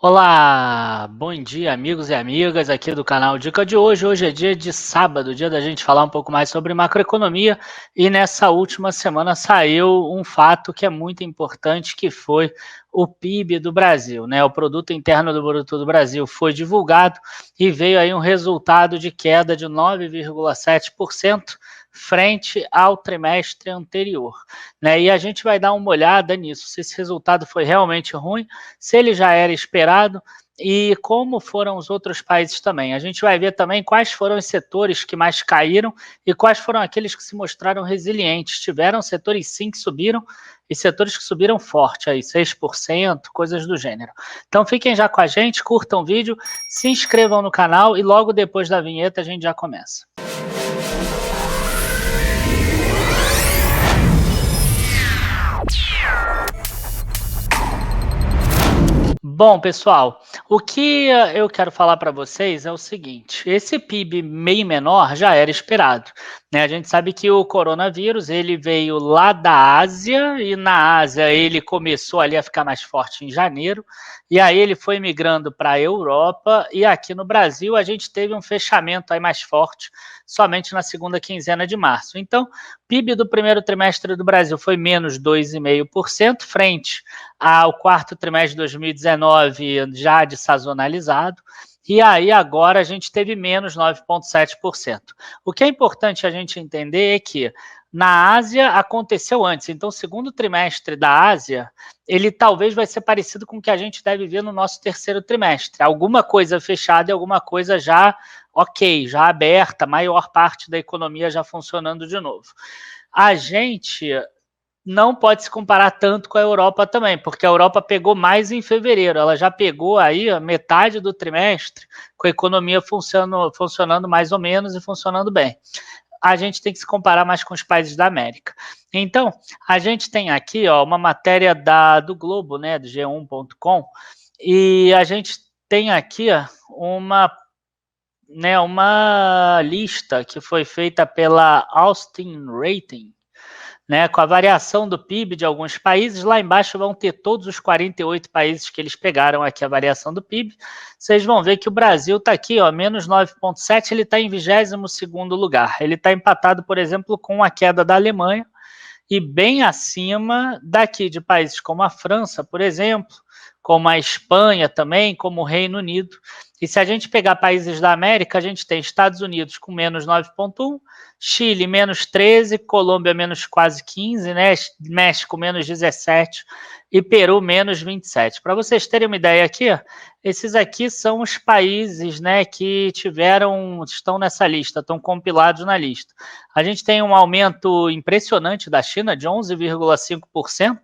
Olá, bom dia amigos e amigas aqui do canal Dica de hoje. Hoje é dia de sábado, dia da gente falar um pouco mais sobre macroeconomia e nessa última semana saiu um fato que é muito importante, que foi o PIB do Brasil, né? O Produto Interno do Bruto do Brasil foi divulgado e veio aí um resultado de queda de 9,7% frente ao trimestre anterior, né? E a gente vai dar uma olhada nisso, se esse resultado foi realmente ruim, se ele já era esperado e como foram os outros países também. A gente vai ver também quais foram os setores que mais caíram e quais foram aqueles que se mostraram resilientes. Tiveram setores sim que subiram e setores que subiram forte, aí 6%, coisas do gênero. Então fiquem já com a gente, curtam o vídeo, se inscrevam no canal e logo depois da vinheta a gente já começa. Bom, pessoal, o que eu quero falar para vocês é o seguinte: esse PIB meio menor já era esperado, né? A gente sabe que o coronavírus ele veio lá da Ásia e na Ásia ele começou ali a ficar mais forte em janeiro e aí ele foi migrando para a Europa e aqui no Brasil a gente teve um fechamento aí mais forte somente na segunda quinzena de março. Então, PIB do primeiro trimestre do Brasil foi menos 2,5% frente ao quarto trimestre de 2019 já desazonalizado, e aí agora a gente teve menos 9,7%. O que é importante a gente entender é que na Ásia aconteceu antes, então o segundo trimestre da Ásia, ele talvez vai ser parecido com o que a gente deve ver no nosso terceiro trimestre. Alguma coisa fechada e alguma coisa já ok, já aberta, maior parte da economia já funcionando de novo. A gente não pode se comparar tanto com a Europa também, porque a Europa pegou mais em fevereiro, ela já pegou aí a metade do trimestre com a economia funcionando mais ou menos e funcionando bem. A gente tem que se comparar mais com os países da América. Então, a gente tem aqui uma matéria do Globo, né, do G1.com, e a gente tem aqui uma lista que foi feita pela Austin Rating, né, com a variação do PIB de alguns países. Lá embaixo vão ter todos os 48 países que eles pegaram aqui a variação do PIB. Vocês vão ver que o Brasil está aqui, menos 9,7, ele está em 22º lugar. Ele está empatado, por exemplo, com a queda da Alemanha e bem acima daqui de países como a França, por exemplo, como a Espanha também, como o Reino Unido. E se a gente pegar países da América, a gente tem Estados Unidos com menos 9,1, Chile menos 13, Colômbia menos quase 15, né? México menos 17 e Peru menos 27. Para vocês terem uma ideia aqui, esses aqui são os países, né, que estão nessa lista, estão compilados na lista. A gente tem um aumento impressionante da China, de 11,5%.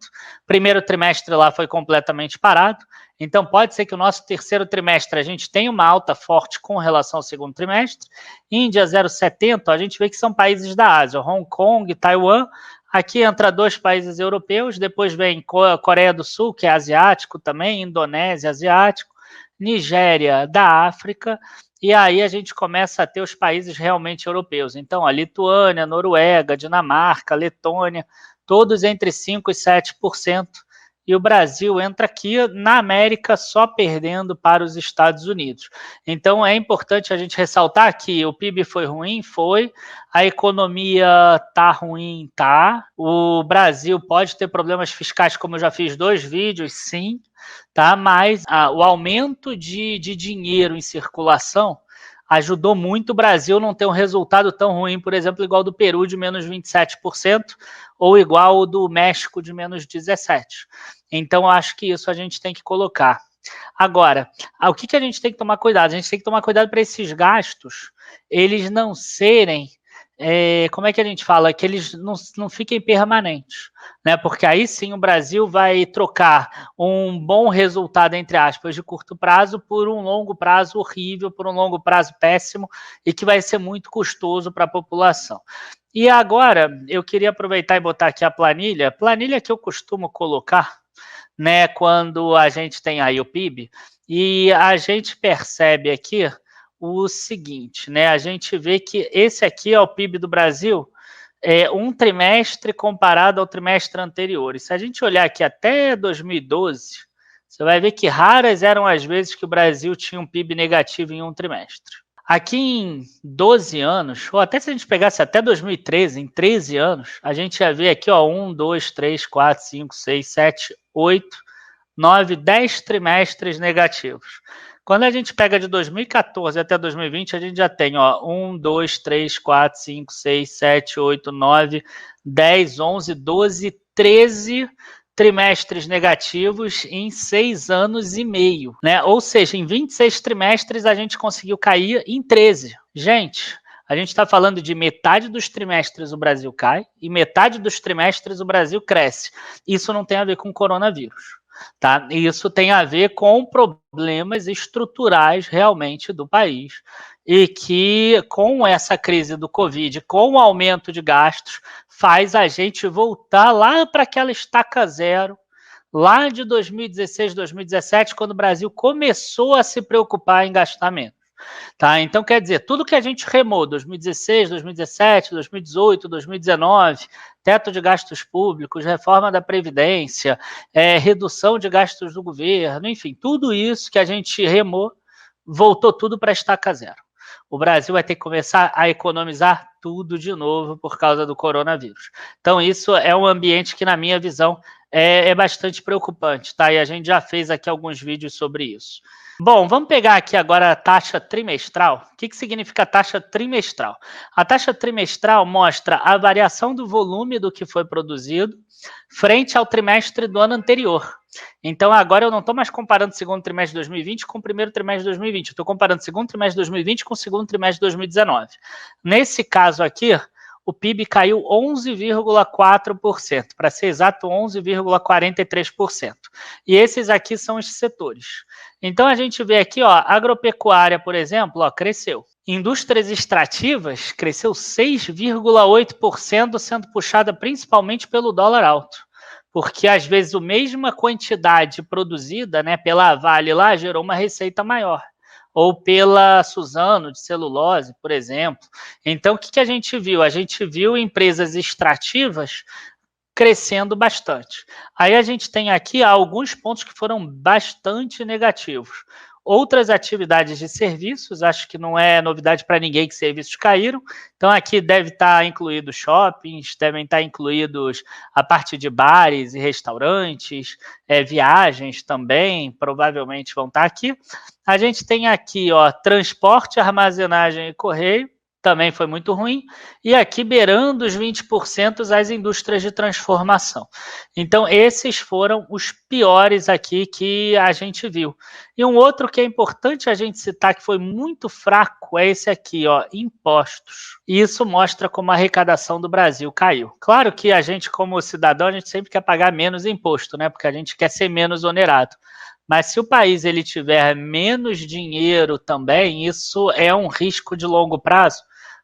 Primeiro trimestre lá foi completamente parado. Então, pode ser que o nosso terceiro trimestre a gente tenha uma alta forte com relação ao segundo trimestre. Índia 0,70, a gente vê que são países da Ásia, Hong Kong, Taiwan. Aqui entra 2 países europeus, depois vem Coreia do Sul, que é asiático também, Indonésia, asiático, Nigéria, da África, e aí a gente começa a ter os países realmente europeus. Então, a Lituânia, Noruega, Dinamarca, Letônia, todos entre 5% e 7%. E o Brasil entra aqui na América só perdendo para os Estados Unidos. Então é importante a gente ressaltar que o PIB foi ruim, foi, a economia tá ruim, tá, o Brasil pode ter problemas fiscais, como eu já fiz 2 vídeos, sim, tá, mas o aumento de dinheiro em circulação ajudou muito o Brasil não ter um resultado tão ruim, por exemplo, igual do Peru de menos 27% ou igual o do México de menos 17%. Então, eu acho que isso a gente tem que colocar. Agora, o que a gente tem que tomar cuidado? A gente tem que tomar cuidado para esses gastos, eles não serem, como é que a gente fala? Que eles não fiquem permanentes, né? Porque aí sim o Brasil vai trocar um bom resultado, entre aspas, de curto prazo por um longo prazo horrível, por um longo prazo péssimo e que vai ser muito custoso para a população. E agora, eu queria aproveitar e botar aqui a planilha que eu costumo colocar, né, quando a gente tem aí o PIB, e a gente percebe aqui o seguinte, né, a gente vê que esse aqui é o PIB do Brasil, um trimestre comparado ao trimestre anterior. E se a gente olhar aqui até 2012, Você vai ver que raras eram as vezes que o Brasil tinha um PIB negativo em um trimestre. Aqui em 12 anos, ou até se a gente pegasse até 2013, em 13 anos, a gente ia ver aqui, ó, 1, 2, 3, 4, 5, 6, 7, 8, 9, 10 trimestres negativos. Quando a gente pega de 2014 até 2020, a gente já tem, ó, 1, 2, 3, 4, 5, 6, 7, 8, 9, 10, 11, 12, 13 trimestres negativos em 6 anos e meio, né? Ou seja, em 26 trimestres a gente conseguiu cair em 13. Gente, a gente está falando de metade dos trimestres o Brasil cai e metade dos trimestres o Brasil cresce. Isso não tem a ver com coronavírus, tá? Isso tem a ver com problemas estruturais realmente do país e que com essa crise do Covid, com o aumento de gastos, faz a gente voltar lá para aquela estaca zero, lá de 2016, 2017, quando o Brasil começou a se preocupar em gastar menos. Tá? Então, quer dizer, tudo que a gente remou, 2016, 2017, 2018, 2019, teto de gastos públicos, reforma da Previdência, redução de gastos do governo, enfim, tudo isso que a gente remou, voltou tudo para a estaca zero. O Brasil vai ter que começar a economizar tudo de novo por causa do coronavírus. Então, isso é um ambiente que, na minha visão, é bastante preocupante, tá? E a gente já fez aqui alguns vídeos sobre isso. Bom, vamos pegar aqui agora a taxa trimestral. O que significa a taxa trimestral? A taxa trimestral mostra a variação do volume do que foi produzido frente ao trimestre do ano anterior. Então, agora eu não estou mais comparando o segundo trimestre de 2020 com o primeiro trimestre de 2020. Eu estou comparando o segundo trimestre de 2020 com o segundo trimestre de 2019. Nesse caso aqui, o PIB caiu 11,4%, para ser exato, 11,43%. E esses aqui são os setores. Então, a gente vê aqui, ó, agropecuária, por exemplo, ó, cresceu. Indústrias extrativas cresceu 6,8%, sendo puxada principalmente pelo dólar alto. Porque, às vezes, a mesma quantidade produzida, né, pela Vale lá gerou uma receita maior. Ou pela Suzano, de celulose, por exemplo. Então, o que a gente viu? A gente viu empresas extrativas crescendo bastante. Aí a gente tem aqui alguns pontos que foram bastante negativos. Outras atividades de serviços, acho que não é novidade para ninguém que serviços caíram. Então, aqui deve estar incluído shoppings, devem estar incluídos a parte de bares e restaurantes, viagens também, provavelmente vão estar aqui. A gente tem aqui, ó, transporte, armazenagem e correio, também foi muito ruim, e aqui beirando os 20% as indústrias de transformação. Então, esses foram os piores aqui que a gente viu. E um outro que é importante a gente citar, que foi muito fraco, é esse aqui, ó, impostos. E isso mostra como a arrecadação do Brasil caiu. Claro que a gente, como cidadão, a gente sempre quer pagar menos imposto, né? Porque a gente quer ser menos onerado. Mas se o país ele tiver menos dinheiro também, isso é um risco de longo prazo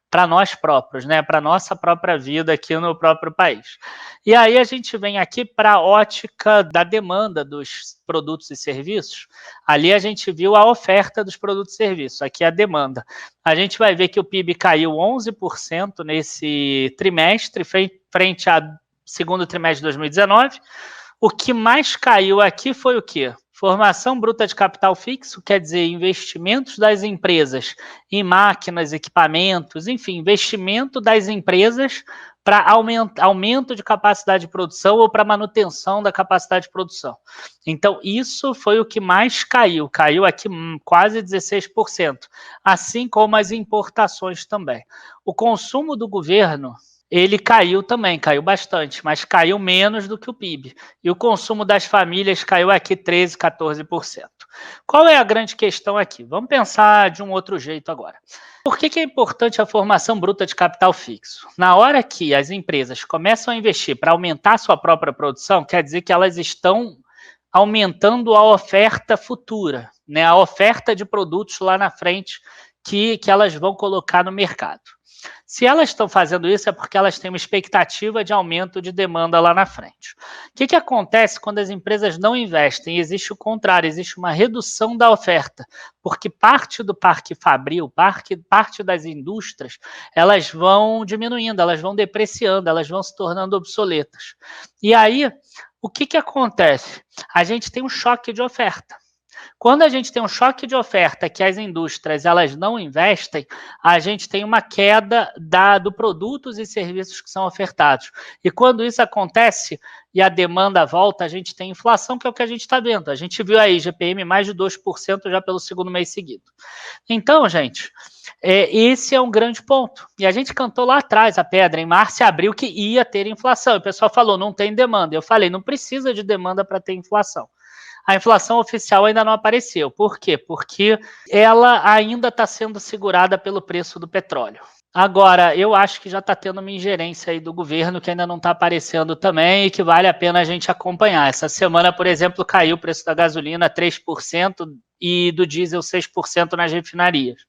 para nós próprios, né? Para a nossa própria vida aqui no próprio país. E aí a gente vem aqui para a ótica da demanda dos produtos e serviços. Ali a gente viu a oferta dos produtos e serviços, aqui a demanda. A gente vai ver que o PIB caiu 11% nesse trimestre, frente ao segundo trimestre de 2019. O que mais caiu aqui foi o quê? Formação bruta de capital fixo, quer dizer, investimentos das empresas em máquinas, equipamentos, enfim, investimento das empresas para aumento de capacidade de produção ou para manutenção da capacidade de produção. Então, isso foi o que mais caiu. Caiu aqui quase 16%, assim como as importações também. O consumo do governo, ele caiu também, caiu bastante, mas caiu menos do que o PIB. E o consumo das famílias caiu aqui 13%, 14%. Qual é a grande questão aqui? Vamos pensar de um outro jeito agora. Por que é importante a formação bruta de capital fixo? Na hora que as empresas começam a investir para aumentar a sua própria produção, quer dizer que elas estão aumentando a oferta futura, né? A oferta de produtos lá na frente que elas vão colocar no mercado. Se elas estão fazendo isso é porque elas têm uma expectativa de aumento de demanda lá na frente. O que acontece quando as empresas não investem? Existe o contrário, existe uma redução da oferta, porque parte do parque fabril, parte das indústrias, elas vão diminuindo, elas vão depreciando, elas vão se tornando obsoletas. E aí, O que acontece? A gente tem um choque de oferta. Quando a gente tem um choque de oferta que as indústrias elas não investem, a gente tem uma queda do produtos e serviços que são ofertados. E quando isso acontece e a demanda volta, a gente tem inflação, que é o que a gente está vendo. A gente viu aí GPM mais de 2% já pelo segundo mês seguido. Então, gente, esse é um grande ponto. E a gente cantou lá atrás a pedra, em março e abril, que ia ter inflação. E o pessoal falou, não tem demanda. Eu falei, não precisa de demanda para ter inflação. A inflação oficial ainda não apareceu. Por quê? Porque ela ainda está sendo segurada pelo preço do petróleo. Agora, eu acho que já está tendo uma ingerência aí do governo que ainda não está aparecendo também e que vale a pena a gente acompanhar. Essa semana, por exemplo, caiu o preço da gasolina 3% e do diesel 6% nas refinarias.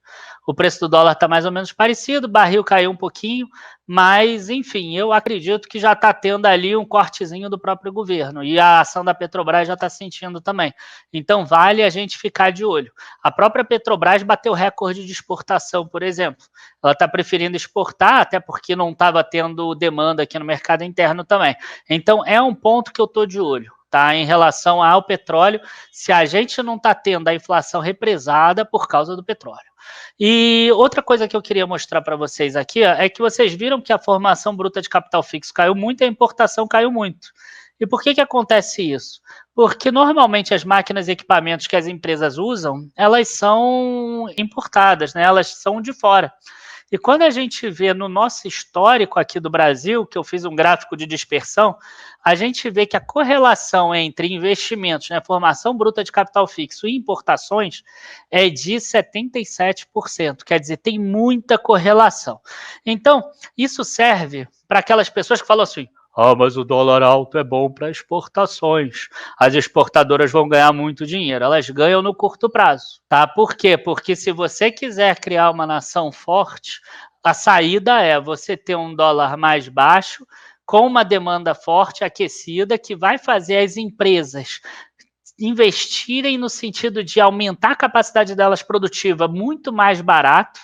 O preço do dólar está mais ou menos parecido, o barril caiu um pouquinho, mas, enfim, eu acredito que já está tendo ali um cortezinho do próprio governo e a ação da Petrobras já está sentindo também. Então, vale a gente ficar de olho. A própria Petrobras bateu recorde de exportação, por exemplo. Ela está preferindo exportar, até porque não estava tendo demanda aqui no mercado interno também. Então, é um ponto que eu estou de olho. Tá, em relação ao petróleo, se a gente não está tendo a inflação represada por causa do petróleo. E outra coisa que eu queria mostrar para vocês aqui é que vocês viram que a formação bruta de capital fixo caiu muito e a importação caiu muito. E por que acontece isso? Porque normalmente as máquinas e equipamentos que as empresas usam, elas são importadas, né? Elas são de fora. E quando a gente vê no nosso histórico aqui do Brasil, que eu fiz um gráfico de dispersão, a gente vê que a correlação entre investimentos, né, formação bruta de capital fixo e importações é de 77%. Quer dizer, tem muita correlação. Então, isso serve para aquelas pessoas que falam assim, mas o dólar alto é bom para exportações. As exportadoras vão ganhar muito dinheiro. Elas ganham no curto prazo, tá? Por quê? Porque se você quiser criar uma nação forte, a saída é você ter um dólar mais baixo, com uma demanda forte, aquecida, que vai fazer as empresas investirem no sentido de aumentar a capacidade delas produtiva muito mais barato.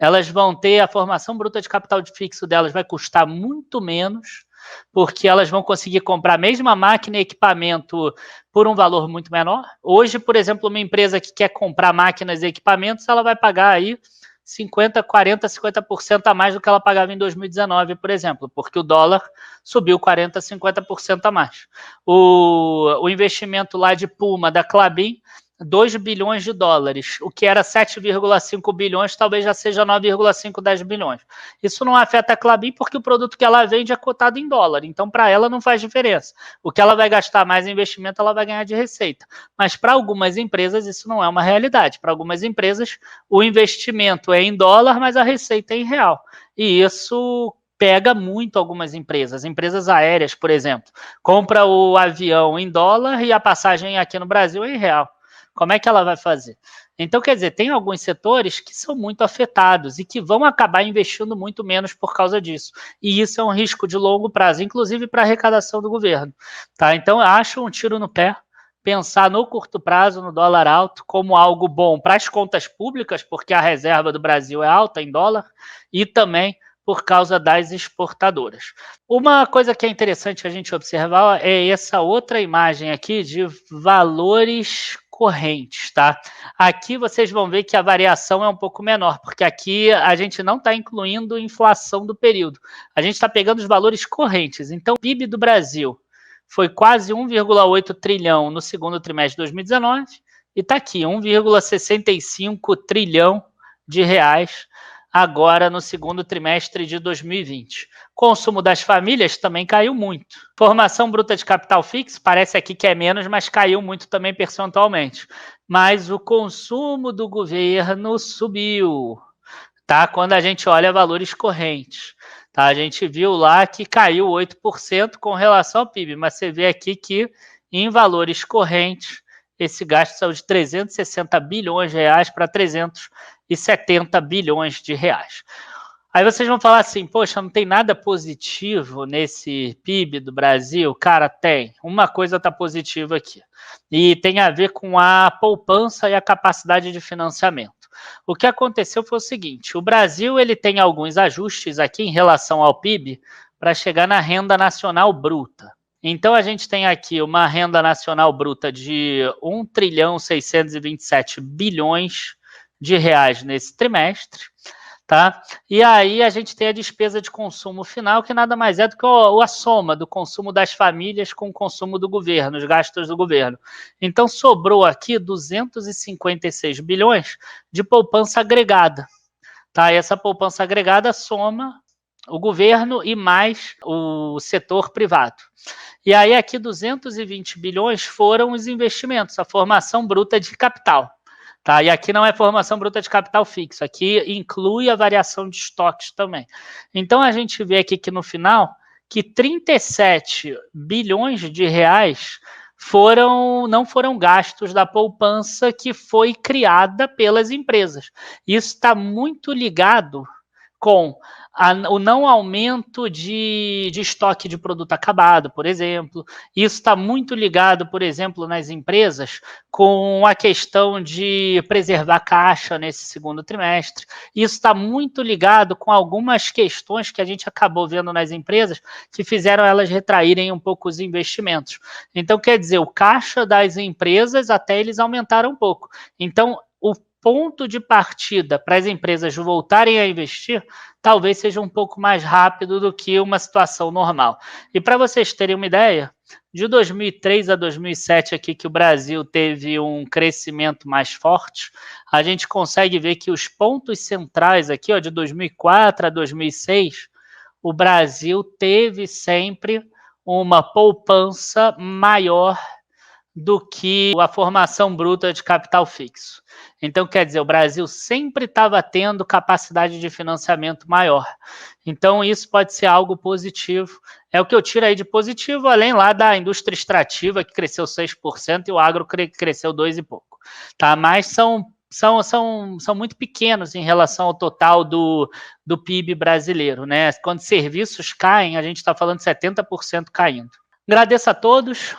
Elas vão ter a formação bruta de capital de fixo delas vai custar muito menos, porque elas vão conseguir comprar a mesma máquina e equipamento por um valor muito menor. Hoje, por exemplo, uma empresa que quer comprar máquinas e equipamentos, ela vai pagar aí 50%, 40%, 50% a mais do que ela pagava em 2019, por exemplo, porque o dólar subiu 40%, 50% a mais. O investimento lá de Puma, da Klabin, 2 bilhões de dólares, o que era 7,5 bilhões, talvez já seja 9,5, 10 bilhões. Isso não afeta a Klabin porque o produto que ela vende é cotado em dólar, então para ela não faz diferença. O que ela vai gastar mais em investimento, ela vai ganhar de receita. Mas para algumas empresas isso não é uma realidade. Para algumas empresas o investimento é em dólar, mas a receita é em real. E isso pega muito algumas empresas aéreas, por exemplo, compra o avião em dólar e a passagem aqui no Brasil é em real. Como é que ela vai fazer? Então, quer dizer, tem alguns setores que são muito afetados e que vão acabar investindo muito menos por causa disso. E isso é um risco de longo prazo, inclusive para a arrecadação do governo. Tá? Então, eu acho um tiro no pé pensar no curto prazo, no dólar alto, como algo bom para as contas públicas, porque a reserva do Brasil é alta em dólar, e também por causa das exportadoras. Uma coisa que é interessante a gente observar é essa outra imagem aqui de valores correntes, tá? Aqui vocês vão ver que a variação é um pouco menor, porque aqui a gente não está incluindo inflação do período. A gente está pegando os valores correntes. Então, o PIB do Brasil foi quase 1,8 trilhão no segundo trimestre de 2019 e está aqui, 1,65 trilhão de reais agora no segundo trimestre de 2020. Consumo das famílias também caiu muito. Formação bruta de capital fixo, parece aqui que é menos, mas caiu muito também percentualmente. Mas o consumo do governo subiu, tá? Quando a gente olha valores correntes. Tá? A gente viu lá que caiu 8% com relação ao PIB, mas você vê aqui que em valores correntes esse gasto saiu de 360 bilhões de reais para 370 bilhões de reais. Aí vocês vão falar assim, poxa, não tem nada positivo nesse PIB do Brasil? Cara, tem. Uma coisa está positiva aqui. E tem a ver com a poupança e a capacidade de financiamento. O que aconteceu foi o seguinte, o Brasil ele tem alguns ajustes aqui em relação ao PIB para chegar na renda nacional bruta. Então, a gente tem aqui uma renda nacional bruta de 1.627 bilhões de reais nesse trimestre, tá? E aí a gente tem a despesa de consumo final, que nada mais é do que a soma do consumo das famílias com o consumo do governo, os gastos do governo. Então, sobrou aqui 256 bilhões de poupança agregada, tá? E essa poupança agregada soma o governo e mais o setor privado. E aí aqui 220 bilhões foram os investimentos, a formação bruta de capital. Tá? E aqui não é formação bruta de capital fixo, aqui inclui a variação de estoques também. Então a gente vê aqui que no final que 37 bilhões de reais não foram gastos da poupança que foi criada pelas empresas. Isso está muito ligado com o não aumento de estoque de produto acabado, por exemplo. Isso está muito ligado, por exemplo, nas empresas, com a questão de preservar caixa nesse segundo trimestre. Isso está muito ligado com algumas questões que a gente acabou vendo nas empresas que fizeram elas retraírem um pouco os investimentos. Então, quer dizer, o caixa das empresas até eles aumentaram um pouco. Então, o ponto de partida para as empresas voltarem a investir talvez seja um pouco mais rápido do que uma situação normal. E para vocês terem uma ideia, de 2003 a 2007 aqui que o Brasil teve um crescimento mais forte, a gente consegue ver que os pontos centrais aqui, ó, de 2004 a 2006, o Brasil teve sempre uma poupança maior do que a formação bruta de capital fixo. Então, quer dizer, o Brasil sempre estava tendo capacidade de financiamento maior. Então, isso pode ser algo positivo. É o que eu tiro aí de positivo, além lá da indústria extrativa, que cresceu 6%, e o agro cresceu 2 e pouco. Tá? Mas são muito pequenos em relação ao total do PIB brasileiro, né? Quando serviços caem, a gente está falando de 70% caindo. Agradeço a todos,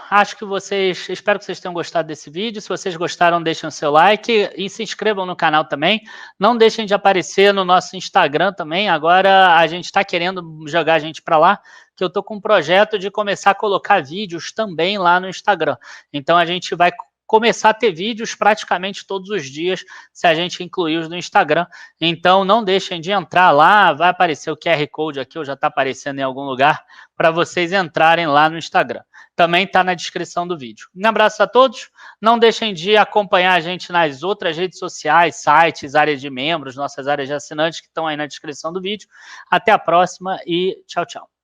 espero que vocês tenham gostado desse vídeo. Se vocês gostaram, deixem o seu like e se inscrevam no canal também. Não deixem de aparecer no nosso Instagram também. Agora a gente está querendo jogar a gente para lá, que eu estou com um projeto de começar a colocar vídeos também lá no Instagram. Então a gente vai começar a ter vídeos praticamente todos os dias, se a gente incluir os no Instagram. Então não deixem de entrar lá, vai aparecer o QR Code aqui, ou já está aparecendo em algum lugar, para vocês entrarem lá no Instagram. Também está na descrição do vídeo. Um abraço a todos, não deixem de acompanhar a gente nas outras redes sociais, sites, áreas de membros, nossas áreas de assinantes que estão aí na descrição do vídeo. Até a próxima e tchau, tchau.